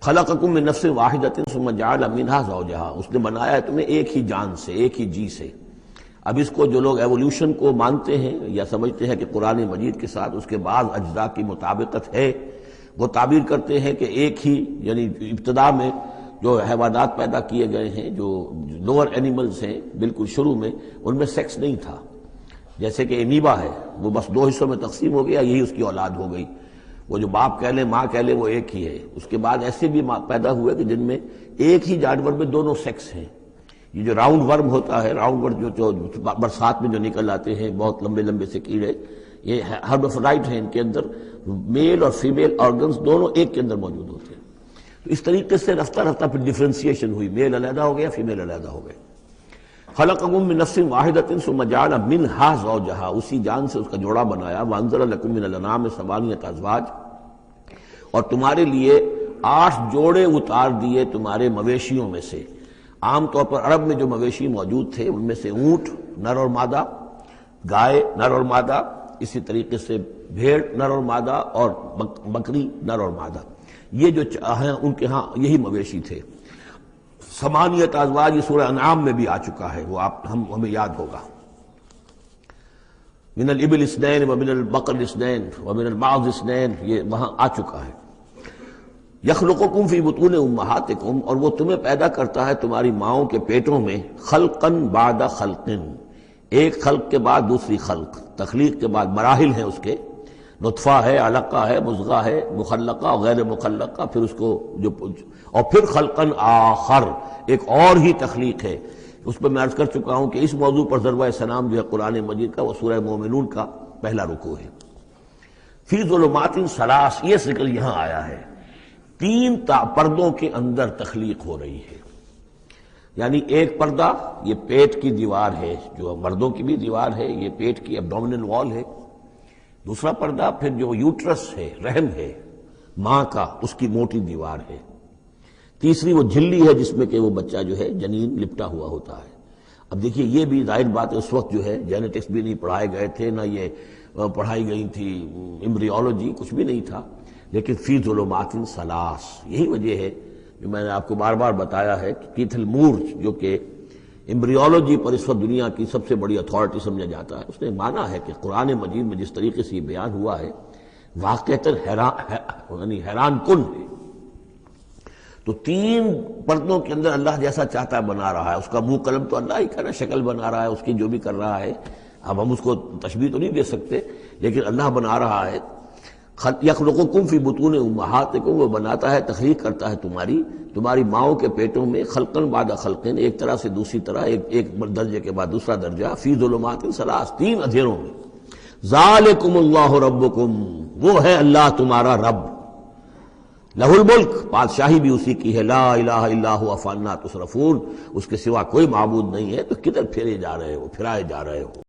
خلقکم من نفس واحدۃ ثم جعل منها زوجہا، اس نے بنایا ہے تمہیں ایک ہی جان سے، ایک ہی جی سے۔ اب اس کو جو لوگ ایولیوشن کو مانتے ہیں یا سمجھتے ہیں کہ قرآن مجید کے ساتھ اس کے بعض اجزاء کی مطابقت ہے، وہ تعبیر کرتے ہیں کہ ایک ہی، یعنی ابتدا میں جو حیوانات پیدا کیے گئے ہیں، جو لوور اینیملز ہیں بالکل شروع میں، ان میں سیکس نہیں تھا۔ جیسے کہ امیبا ہے، وہ بس دو حصوں میں تقسیم ہو گیا، یہی اس کی اولاد ہو گئی۔ وہ جو باپ کہہ لیں ماں کہہ لیں وہ ایک ہی ہے۔ اس کے بعد ایسے بھی پیدا ہوئے کہ جن میں ایک ہی جانور میں دونوں سیکس ہیں۔ یہ جو راؤنڈ ورم ہوتا ہے، راؤنڈ ورم جو برسات میں جو نکل آتے ہیں بہت لمبے لمبے سے کیڑے، یہ ہرمافرائٹ ہیں، ان کے اندر میل اور فیمیل آرگنز دونوں ایک کے اندر موجود ہوتے ہیں۔ تو اس طریقے سے رفتہ رفتہ پھر ڈیفرینسیشن ہوئی، میل علیحدہ ہو گیا، فیمیل علیحدہ ہو گئے۔ خلقکم من نفس واحدۃ ثم جعل منها زوجہا، اسی جان سے اس کا جوڑا بنایا۔ وانزل لکم من الانعام ثمانیۃ ازواج، اور تمہارے لیے 8 جوڑے اتار دیے تمہارے مویشیوں میں سے۔ عام طور پر عرب میں جو مویشی موجود تھے ان میں سے اونٹ نر اور مادہ، گائے نر اور مادہ، اسی طریقے سے بھیڑ نر اور مادہ، اور بکری نر اور مادہ، یہ جو ہیں ان کے ہاں یہی مویشی تھے۔ ثمانیۃ ازواج یہ سورہ انعام میں بھی آ چکا ہے، وہ ہمیں یاد ہوگا۔ من الابل اثنین ومن البقر اثنین ومن المعز اثنین، یہ وہاں آ چکا ہے۔ یخلقکم فی بطون امہاتکم، اور وہ تمہیں پیدا کرتا ہے تمہاری ماؤں کے پیٹوں میں، خلقن بعد خلقن، ایک خلق کے بعد دوسری خلق، تخلیق کے بعد مراحل ہیں اس کے، نطفہ ہے، علقہ ہے، مضغہ ہے، مخلقہ اور غیر مخلقہ، پھر اس کو اور پھر خلقن آخر، ایک اور ہی تخلیق ہے۔ اس پہ میں عرض کر چکا ہوں کہ اس موضوع پر ضربہ سلام جو ہے قرآن مجید کا، وہ سورہ مومنون کا پہلا رکوع ہے۔ فی ظلمات ثلاث، یہ ذکر یہاں آیا ہے، 3 پردوں کے اندر تخلیق ہو رہی ہے۔ یعنی ایک پردہ یہ پیٹ کی دیوار ہے، جو مردوں کی بھی دیوار ہے، یہ پیٹ کی ایبڈومینل وال ہے۔ دوسرا پردہ پھر جو یوٹرس ہے، رحم ہے ماں کا، اس کی موٹی دیوار ہے۔ تیسری وہ جھلی ہے جس میں کہ وہ بچہ جو ہے جنین لپٹا ہوا ہوتا ہے۔ اب دیکھیے یہ بھی ظاہر بات ہے، اس وقت جو ہے جینیٹکس بھی نہیں پڑھائے گئے تھے، نہ یہ پڑھائی گئی تھی ایمبریولوجی، کچھ بھی نہیں تھا، لیکن فی ظلمات ثلاث، یہی وجہ ہے جو میں نے آپ کو بار بار بتایا ہے کہ کیتھل مور جو کہ ایمبریولوجی پر اس وقت دنیا کی سب سے بڑی اتھارٹی سمجھا جاتا ہے، اس نے مانا ہے کہ قرآن مجید میں جس طریقے سے یہ بیان ہوا ہے واقعتاً حیران کن ہے۔ تو 3 پردوں کے اندر اللہ جیسا چاہتا ہے بنا رہا ہے، اس کا منہ قلم تو اللہ ہی کا نا، شکل بنا رہا ہے اس کی جو بھی کر رہا ہے، اب ہم اس کو تشبیہ تو نہیں دے سکتے، لیکن اللہ بنا رہا ہے۔ یخلقکم فی بطون امہاتکم، وہ بناتا ہے، تخلیق کرتا ہے تمہاری ماؤں کے پیٹوں میں، خلقن بعد خلقن، ایک طرح سے دوسری طرح، ایک درجے کے بعد دوسرا درجہ، فی ظلمات ثلاث، 3 اندھیروں میں۔ ذالکم اللہ ربکم، وہ ہے اللہ تمہارا رب، لہ الملک، بادشاہی بھی اسی کی ہے، لا الہ الا ہوا فانا تصرفون، اس کے سوا کوئی معبود نہیں ہے، تو کدھر پھرائے جا رہے ہو۔